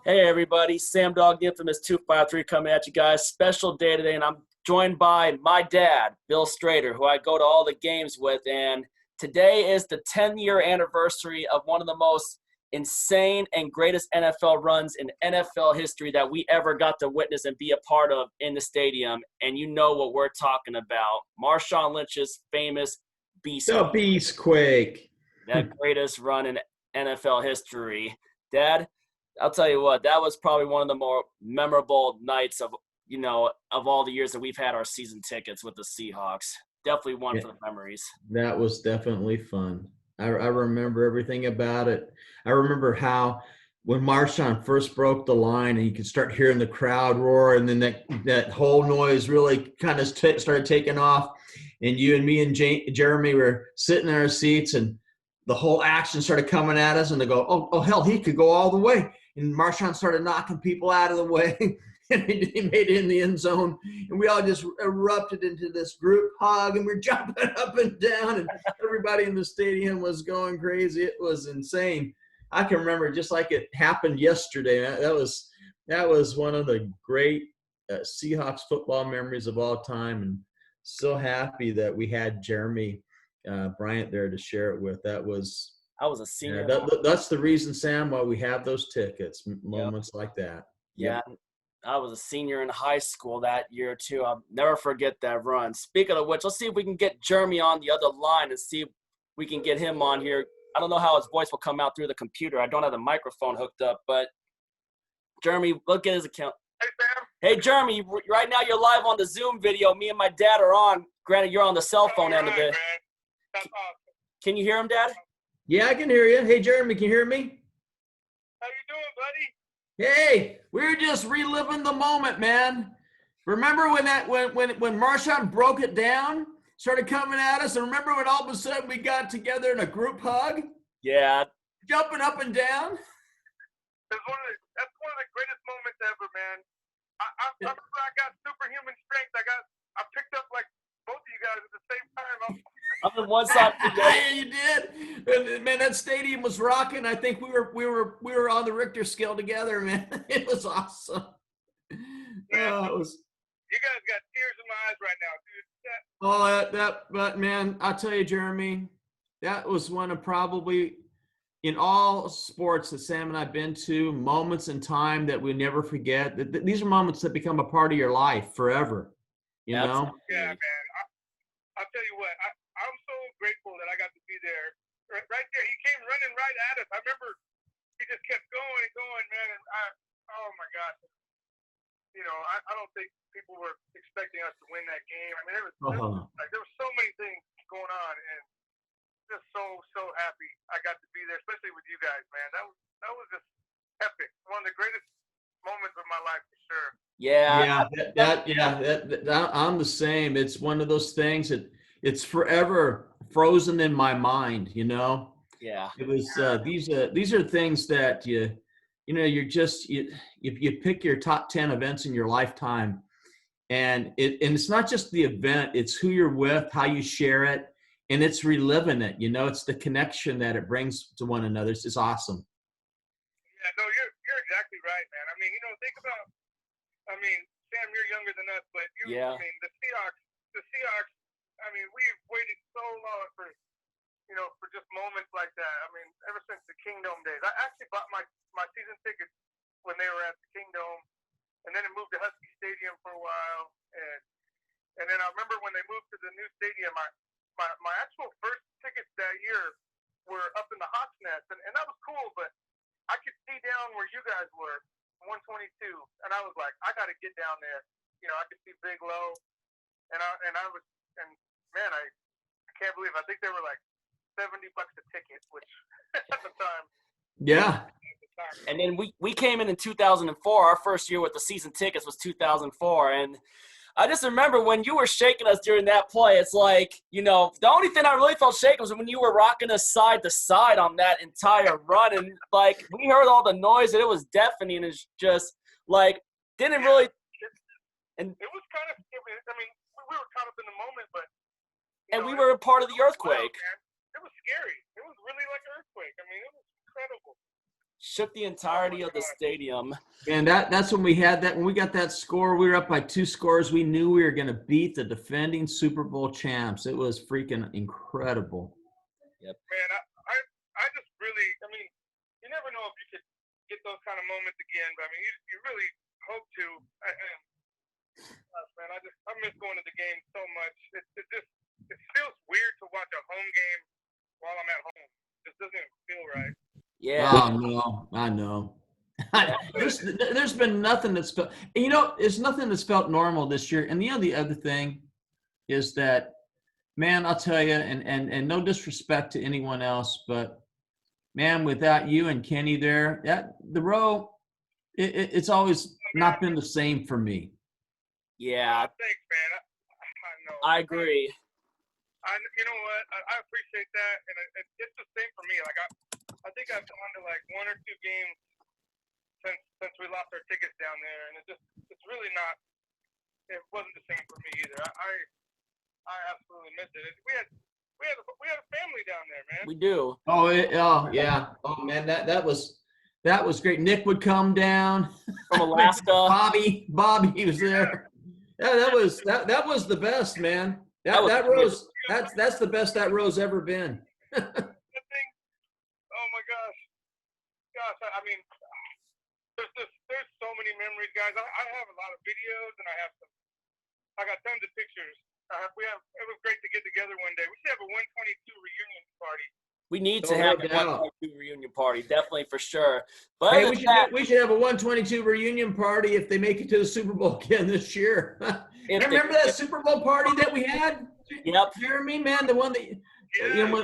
Hey everybody, Sam Dog the Infamous 253 coming at you guys. Special day today, and I'm joined by my dad, Bill Strader, who I go to all the games with. And today is the 10-year anniversary of one of the most insane and greatest NFL runs in NFL history that we ever got to witness and be a part of in the stadium. And you know what we're talking about. Marshawn Lynch's famous Beast The Quake, Beast Quake. that greatest run in NFL history. Dad, I'll tell you what, that was probably one of the more memorable nights of all the years that we've had our season tickets with the Seahawks. Definitely one Yeah, for the memories. that was definitely fun. I remember everything about it. I remember how when Marshawn first broke the line and you could start hearing the crowd roar, and then that whole noise really kind of started taking off. And you and me and Jeremy were sitting in our seats, and the whole action started coming at us, and they go, oh hell, he could go all the way. And Marshawn started knocking people out of the way, and he made it in the end zone. And we all just erupted into this group hug, and we're jumping up and down, and everybody in the stadium was going crazy. It was insane. I can remember just like it happened yesterday. That was one of the great Seahawks football memories of all time, and so happy that we had Jeremy Bryant there to share it with. That was I was a yeah, senior. that's the reason, Sam, why we have those tickets. Yep. Moments like that. Yeah, Yep. I was a senior in high school that year too. I'll never forget that run. Speaking of which, let's see if we can get Jeremy on the other line and see if we can get him on here. I don't know how his voice will come out through the computer. I don't have the microphone hooked up, but Jeremy, look at his account. Hey, Sam. Hey, Jeremy, right now you're live on the Zoom video. Me and my dad are on. Granted, you're on the cell phone end of it. Man. That's awesome. Can you hear him, Dad? Yeah, I can hear you. Hey, Jeremy, can you hear me? How you doing, buddy? Hey, we're just reliving the moment, man. Remember when Marshawn broke it down, started coming at us, and remember when all of a sudden we got together in a group hug, Yeah. jumping up and down? That's one of the greatest moments ever, man. I remember I got superhuman strength. I picked up like both of you guys at the same time. I'm on one side. Yeah, you did. Man, that stadium was rocking. I think we were on the Richter scale together, man. It was awesome. Man, It was. you guys got tears in my eyes right now, dude. But man, I'll tell you, Jeremy, that was one of probably in all sports that Sam and I've been to, moments in time that we never forget. These are moments that become a part of your life forever. You know? Yeah, man. I'll tell you what. I'm so grateful that I got to be there. Right there, he came running right at us. I remember he just kept going and going, man. And oh my gosh. I don't think people were expecting us to win that game. I mean, there was so many things going on, and just so happy I got to be there, especially with you guys, man. That was just epic. One of the greatest moments of my life for sure. Yeah. I'm the same. It's one of those things that it's forever frozen in my mind. Yeah. It was these are things that you pick your top 10 events in your lifetime, and it's not just the event, it's who you're with, how you share it, and it's reliving it. It's the connection that it brings to one another. It's awesome. Yeah, no, you're exactly right, man. I mean, think about. I mean, Sam, you're younger than us, but Yeah. I mean, the Seahawks. I mean, we've waited so long for just moments like that. I mean, ever since the Kingdom days. I actually bought my season tickets when they were at the Kingdom, and then it moved to Husky Stadium for a while, and then I remember when they moved to the new stadium. My actual first tickets that year were up in the Hawks Nest, and that was cool, but I could see down where you guys were, 122, and I was like, I got to get down there. I could see Big Low, and man, I can't believe. I think they were like $70 a ticket, which at the time. Yeah. And then we came in 2004. Our first year with the season tickets was 2004, and I just remember when you were shaking us during that play. It's like, the only thing I really felt shaken was when you were rocking us side to side on that entire run. And, like, we heard all the noise, and it was deafening. And it's just, like, didn't really – and it was kind of – I mean, we were caught up in the moment, but – and we were a part of the earthquake. Wild, it was scary. It was really like an earthquake. I mean, it was incredible. Shook the entirety of the stadium. And that's when we had that. When we got that score, we were up by 2 scores. We knew we were going to beat the defending Super Bowl champs. It was freaking incredible. Yep. Man, I just really, I mean, you never know if you could get those kind of moments again, but I mean, you really hope to. Man, I miss going to the game so much. It feels weird to watch a home game while I'm at home. It just doesn't even feel right. Yeah. Oh no, I know. There's been nothing that's felt. There's nothing that's felt normal this year. And the other thing is that, man, I'll tell you, and no disrespect to anyone else, but man, without you and Kenny there, the row, it's always not been the same for me. Oh, Yeah. thanks, man. I know. I agree. You know what? I appreciate that, and it's the same for me. Like I think I've gone to like 1 or 2 games since we lost our tickets down there, and it's really not. It wasn't the same for me either. I absolutely missed it. We had a family down there, man. We do. Oh yeah. Oh man, that was great. Nick would come down From Alaska. Bobby was there. Yeah, that was the best, man. That row's that's the best that row's ever been. Oh my gosh. I mean, there's so many memories, guys. I have a lot of videos, and I got tons of pictures. It was great to get together one day. We should have a 122 reunion party. We need to have a 122 reunion party, definitely, for sure. But hey, we should have a 122 reunion party if they make it to the Super Bowl again this year. Remember that Super Bowl party that we had? Yep. Jeremy, man, the one that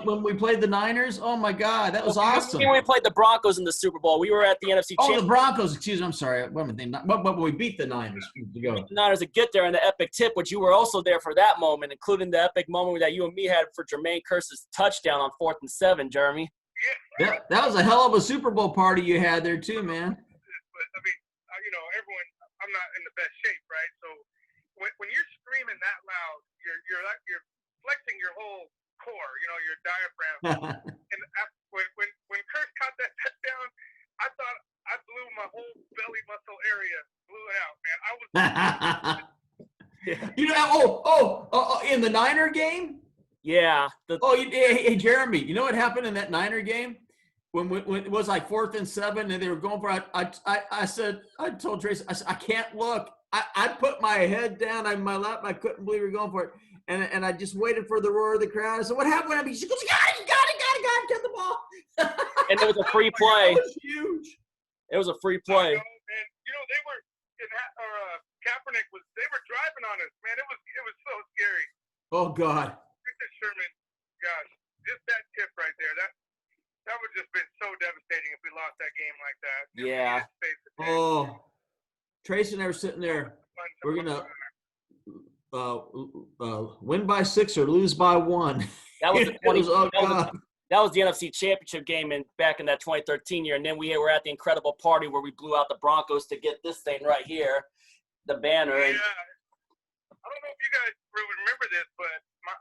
when we played the Niners. Oh my God, that was awesome. When we played the Broncos in the Super Bowl, we were at the NFC Championship. Oh, the Broncos. Excuse me, I'm sorry. But we beat the Niners to go. The Niners to get there in the epic tip, which you were also there for that moment, including the epic moment that you and me had for Jermaine Kearse's touchdown on 4th and 7, Jeremy. Yeah, that was a hell of a Super Bowl party you had there too, man. But I mean, everyone. I'm not in the best shape, right? So when you're screaming that loud, you're flexing your whole core, your diaphragm. And when Kirk caught that touchdown, I thought I blew my whole belly muscle area, blew it out, man. I was. In the Niner game. Yeah. Hey, Jeremy, you know what happened in that Niner game? When it was like 4th and 7 and they were going for it, I told Tracy, I said, I can't look. I put my head down on my lap. I couldn't believe we were going for it. And I just waited for the roar of the crowd. I said, what happened? She goes, you got it, get the ball. And it was a free play. It was huge. It was a free play. And, they were Kaepernick they were driving on us, man. It was so scary. Oh, God. Richard Sherman, gosh, just that tip right there. That would just been so devastating if we lost that game like that. Yeah. Oh, Tracy and I were sitting there. We're gonna win by 6 or lose by 1. That was the that was the NFC Championship game back in that 2013 year, and then we were at the incredible party where we blew out the Broncos to get this thing right here, the banner. Yeah. I don't know if you guys remember this, but my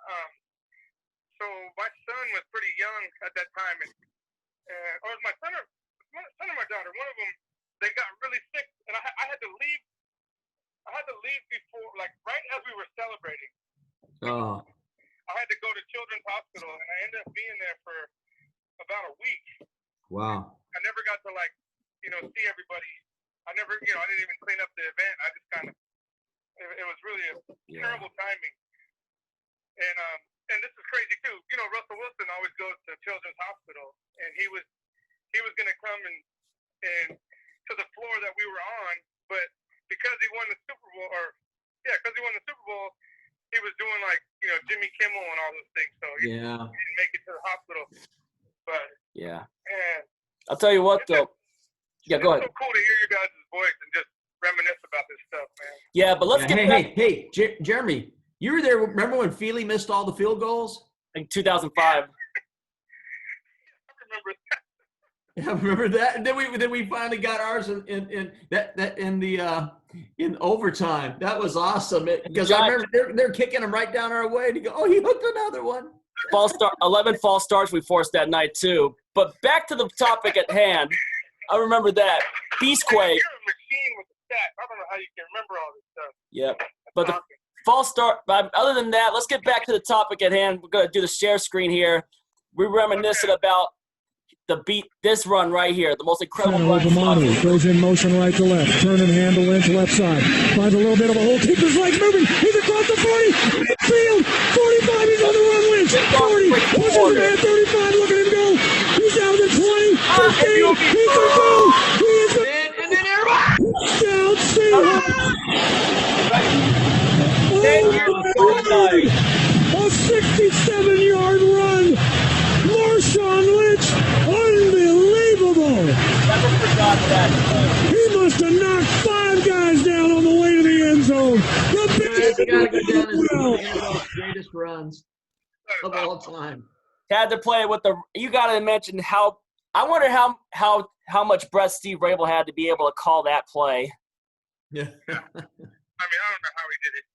son was pretty young at that time, or my son or my daughter, one of them, they got really sick, and I had to leave. I had to leave before, like right as we were celebrating. Oh. I had to go to Children's Hospital, and I ended up being there for about a week. Wow. I never got to see everybody. I didn't even clean up the event. I just kind of, it was really a terrible timing. And this is crazy too. Russell Wilson always goes to Children's Hospital, and he was going to come and to the floor that we were on, but because he won the Super Bowl, he was doing Jimmy Kimmel and all those things, so he didn't make it to the hospital. But man, I'll tell you what though. Yeah, go ahead. It's so cool to hear you guys' voice and just reminisce about this stuff, man. Yeah, but let's get back. Hey, Jeremy, you were there. Remember when Feely missed all the field goals in 2005? I remember that. Yeah, remember that? And then we finally got ours in overtime. That was awesome because I remember they're kicking them right down our way. And you go, he hooked another one. 11 false starts we forced that night too. But back to the topic at hand. I remember that. Beast Quake. You're a machine with the stats. I don't know how you can remember all this stuff. Yep. But the false start. Other than that, let's get back to the topic at hand. We're going to do the share screen here. We're reminiscing about this run right here, the most incredible run. Obamanu goes in motion right to left, turn and handle into left side. Finds a little bit of a hole, keeps his legs moving. He's across the 40, midfield, 45, he's on the run, Lynch. 40, pushes him at 35, look at him go. He's down to 20, 15, he's going to go. He is going to And then everybody. down, Seahawks. Oh, my God. A 67-yard run. Marshawn Lynch, unbelievable. Never forgot that. He must have knocked 5 guys down on the way to the end zone. The He's got to go down as well. one of the greatest runs of all time. Had to play with you got to mention how, I wonder how much breath Steve Rabel had to be able to call that play. Yeah. I mean, I don't know how he did it.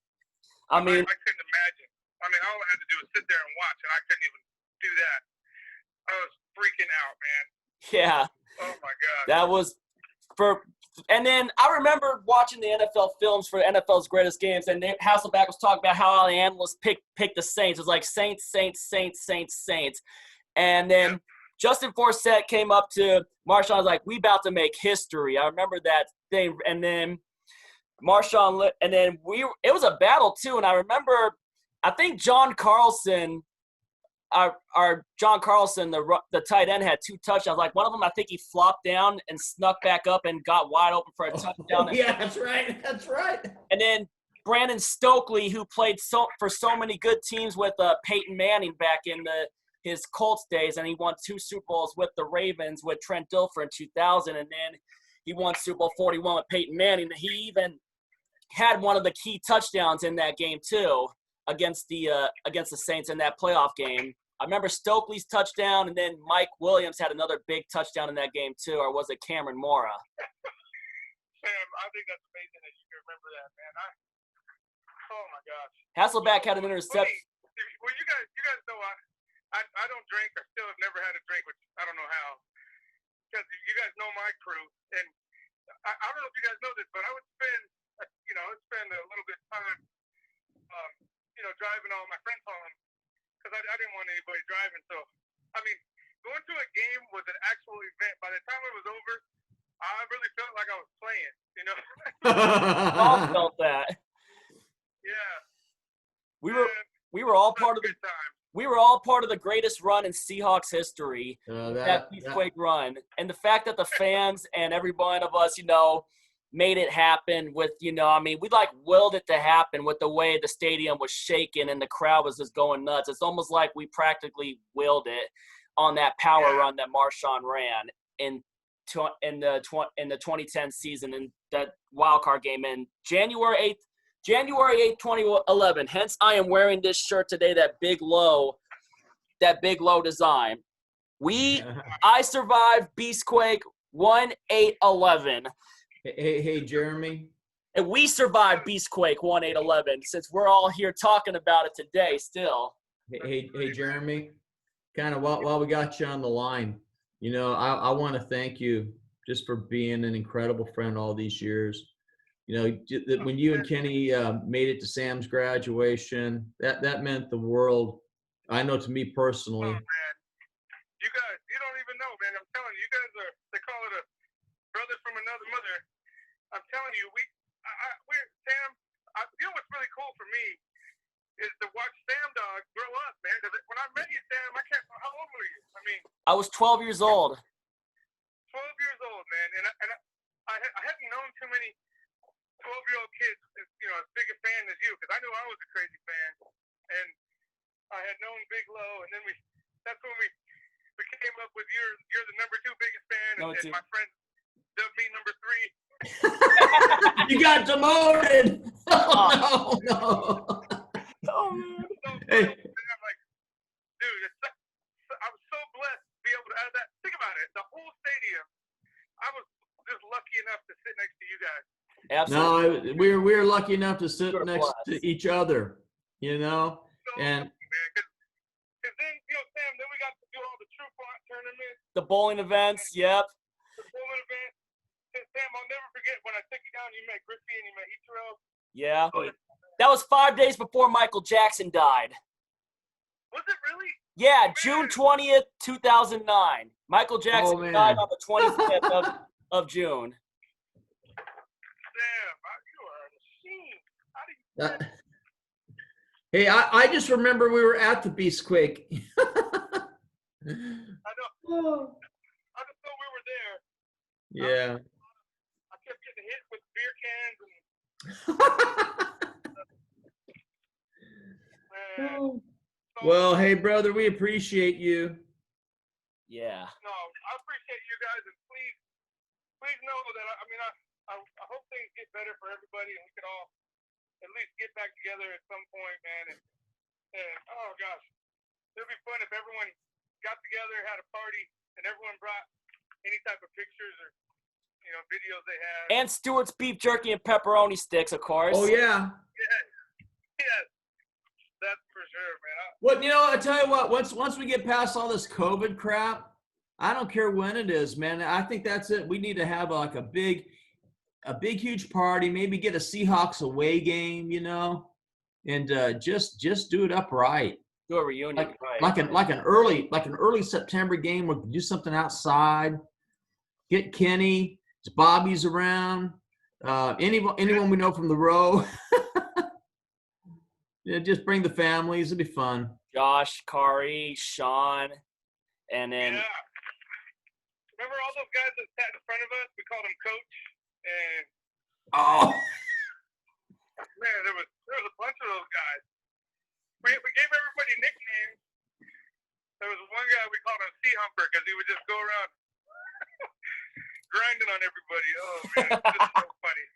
I mean, I couldn't imagine. I mean, all I had to do was sit there and watch, and I couldn't even do that. I was freaking out, man. yeah. Oh, my God. That was and then I remember watching the NFL films for NFL's greatest games, and Hasselback was talking about how the analysts picked the Saints. It was like Saints. And then Justin Forsett came up to Marshawn, was like, we about to make history. I remember that thing. And then Marshawn, and then it was a battle too. And I remember, I think John Carlson, our John Carlson, the tight end, had 2 touchdowns. Like one of them, I think he flopped down and snuck back up and got wide open for a touchdown. Yeah, that's right. That's right. And then Brandon Stokely, who played for so many good teams with Peyton Manning back in his Colts days, and he won 2 Super Bowls with the Ravens with Trent Dilfer in 2000, and then he won Super Bowl 41 with Peyton Manning. He even had one of the key touchdowns in that game too against the Saints in that playoff game. I remember Stokely's touchdown, and then Mike Williams had another big touchdown in that game too, or was it Cameron Mora? Sam, I think that's amazing that you can remember that, man. Oh, my gosh. Hasselback had an interception. Well, you guys know I don't drink. I still have never had a drink, which I don't know how. Because you guys know my crew, and I don't know if you guys know this, but I would spend a little bit of time, driving all my friends home, because I didn't want anybody driving. So, I mean, going to a game was an actual event. By the time it was over, I really felt like I was playing, you know? All felt that. Yeah. We were all part of good time. We were all part of the greatest run in Seahawks history, that Beast Quake run. And the fact that the fans and every one of us, made it happen with, we willed it to happen with the way the stadium was shaking and the crowd was just going nuts. It's almost like we practically willed it on that power run that Marshawn ran in the 2010 season in that wild card game in January 8th, 2011. Hence, I am wearing this shirt today, that big low design. I survived Beast Quake 1-8-11. Hey, Jeremy. And we survived Beast Quake 1-8-11 since we're all here talking about it today still. Hey, Jeremy. Kind of while we got you on the line, I want to thank you just for being an incredible friend all these years. When you and Kenny made it to Sam's graduation, that meant the world. I know to me personally. Oh, man. You guys, you don't even know, man. I'm telling you, you guys they call it a brother from another mother. I'm telling you, we're Sam. You know what's really cool for me is to watch Sam Dog grow up, man. Because when I met you, Sam, how old were you? I mean, I was 12 years old. 12 years old, man. And I hadn't known too many 12-year-old kids, as big a fan as you, because I knew I was a crazy fan, and I had known Big Low, and then that's when we came up with you're the number 2 biggest fan, and my friend dubbed me number 3. You got demoted. Oh, no. Oh, man. Hey. I'm like, dude, I was so blessed to be able to have that. Think about it. The whole stadium, I was just lucky enough to sit next to you guys. Absolutely. No, we're lucky enough to sit next to each other, and because then, Sam, then we got to do all the true font tournaments. The bowling events, yep. The bowling I'll never forget when I took you down. You met Griffey and you met Ichiro. Yeah. That was 5 days before Michael Jackson died. Was it really? Yeah, June 20th, 2009. Michael Jackson died on the 25th of June. Damn, you are a machine. How do you Hey, I just remember we were at the Beast Quake. I know. Oh. I just know we were there. Yeah. I kept getting hit with beer cans and man. Oh. Well, hey, brother, we appreciate you. Yeah. No, I appreciate you guys, and please know that I hope things get better for everybody, and we can all at least get back together at some point, man. And oh gosh, it'd be fun if everyone got together, had a party, and everyone brought any type of pictures or videos they had. And Stewart's beef jerky and pepperoni sticks, of course. Oh yeah. Yes, that's for sure, man. Well, I tell you what. Once we get past all this COVID crap, I don't care when it is, man. I think that's it. We need to have like a big, huge party. Maybe get a Seahawks away game, and just do it upright. Do a reunion, like an early September game. We can do something outside. Get Kenny. Bobby's around. Anyone we know from the row. Yeah, just bring the families. It'll be fun. Josh, Kari, Sean, and then. Yeah. Remember all those guys that sat in front of us? We called them Coach. And man, there was a bunch of those guys. We gave everybody nicknames. There was one guy we called him Sea Humper because he would just go around grinding on everybody. Oh man, it's just so funny.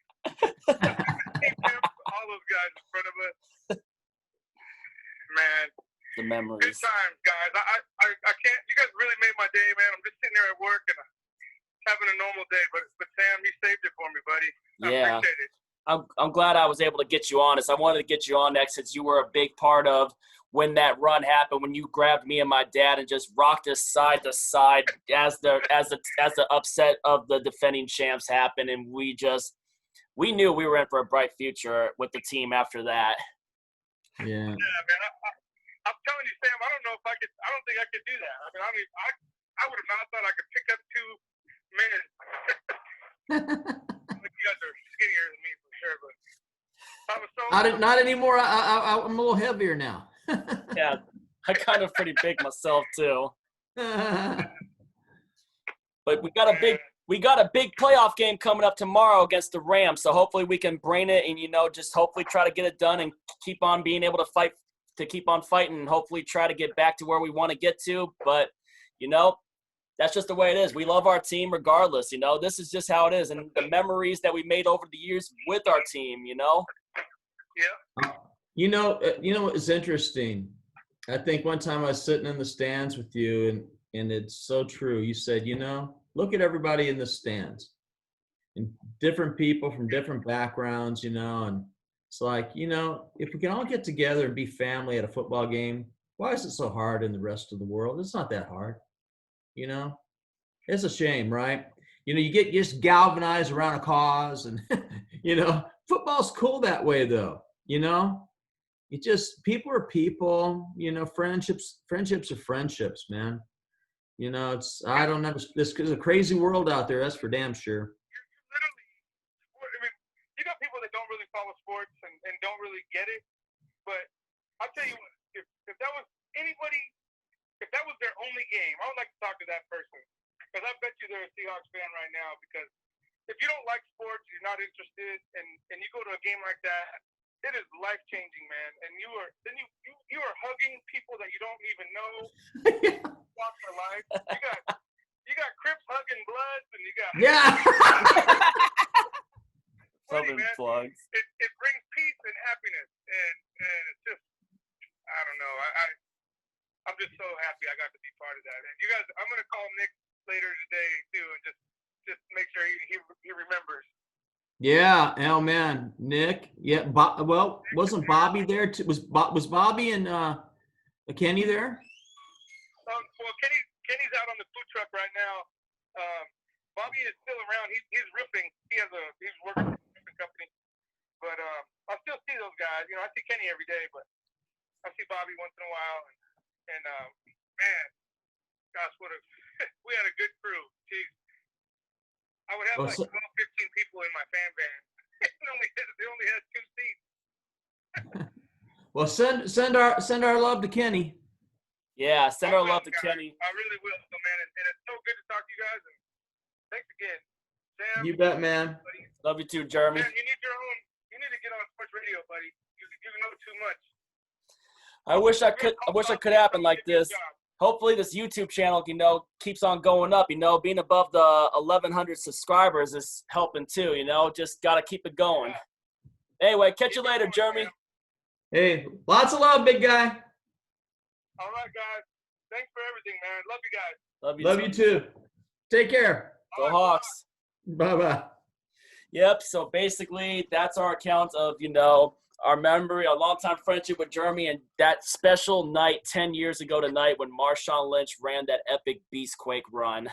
All those guys in front of us. Man. The memories. Good times, guys. I can't. You guys really made my day, man. I'm just sitting here at work and having a normal day, but Sam, you saved it for me, buddy. I appreciate it. I'm glad I was able to get you on this. I wanted to get you on next since you were a big part of when that run happened, when you grabbed me and my dad and just rocked us side to side as the upset of the defending champs happened, and we knew we were in for a bright future with the team after that. Yeah. Yeah, man. I'm telling you, Sam. I don't know if I could. I don't think I could do that. I would have not thought I could pick up two men. You guys are skinnier than me for sure, but I was so. Not anymore. I'm a little heavier now. Yeah, I kind of pretty big myself too. But we got a big playoff game coming up tomorrow against the Rams. So hopefully we can brain it and just hopefully try to get it done and keep on being able to fight. To keep on fighting and hopefully try to get back to where we want to get to. But, that's just the way it is. We love our team regardless, This is just how it is. And the memories that we made over the years with our team, Yeah. It's interesting. I think one time I was sitting in the stands with you and it's so true. You said, look at everybody in the stands and different people from different backgrounds, and it's like, if we can all get together and be family at a football game, why is it so hard in the rest of the world? It's not that hard. It's a shame, right? You get just galvanized around a cause and, football's cool that way though, it just, people are people, friendships are friendships, man. I don't know. This is a crazy world out there. That's for damn sure. Don't really follow sports and don't really get it, but I'll tell you what, if that was anybody, if that was their only game, I would like to talk to that person, because I bet you they're a Seahawks fan right now, because if you don't like sports, you're not interested, and you go to a game like that, it is life-changing, man, and you are hugging people that you don't even know. Walk their life. You got Crips hugging Bloods, and you got Southern plugs. It brings peace and happiness, and it's just, I don't know. I'm just so happy I got to be part of that. And you guys, I'm gonna call Nick later today too, and just make sure he remembers. Yeah, oh man, Nick. Yeah, wasn't Bobby there too? Was Bobby and Kenny there? Well, Kenny's out on the food truck right now. Bobby is still around. He's roofing. He he's working for a different company. But I'll still see those guys. You know, I see Kenny every day, but I see Bobby once in a while. And man, gosh, we had a good crew. Jeez. I would have 12, 15 people in my fan van. They only had 2 seats. Well, send our love to Kenny. Yeah, send our love to Kenny. I really will, man. And it's so good to talk to you guys. And thanks again, Sam. You bet, man. Buddy. Love you too, Jeremy. Man, you need to get on sports radio, buddy. You know too much. I wish I could happen like this. Hopefully this YouTube channel, keeps on going up. Being above the 1,100 subscribers is helping too. Just got to keep it going. Yeah. Anyway, catch you later, Jeremy. Hey, lots of love, big guy. All right, guys. Thanks for everything, man. Love you guys. Love you too. Take care. Go Hawks. Bye-bye. Yep. So basically, that's our account of, our memory, our longtime friendship with Jeremy, and that special night 10 years ago tonight when Marshawn Lynch ran that epic Beast Quake run.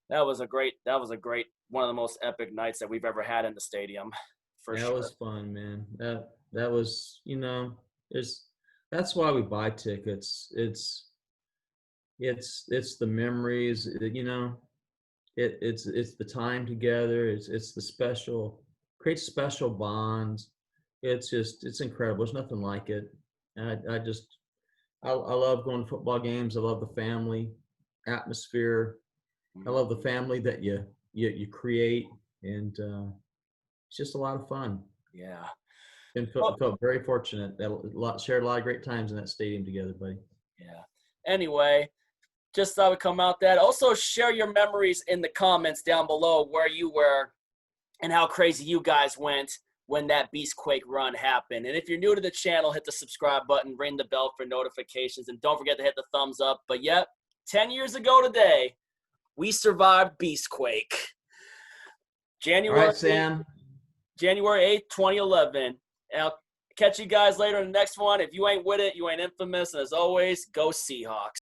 That was a great, one of the most epic nights that we've ever had in the stadium. For sure. That was fun, man. That was, that's why we buy tickets. It's the memories, it's the time together. It's the creates special bonds. It's incredible. There's nothing like it. And I love going to football games. I love the family atmosphere. I love the family that you create, and it's just a lot of fun. Yeah. And felt very fortunate that shared a lot of great times in that stadium together, buddy. Yeah. Anyway, just thought we'd come out that. Also, share your memories in the comments down below where you were and how crazy you guys went when that Beast Quake run happened. And if you're new to the channel, hit the subscribe button, ring the bell for notifications, and don't forget to hit the thumbs up. But yep, 10 years ago today, we survived Beast Quake. January 8th, 2011. And I'll catch you guys later in the next one. If you ain't with it, you ain't infamous. And as always, go Seahawks.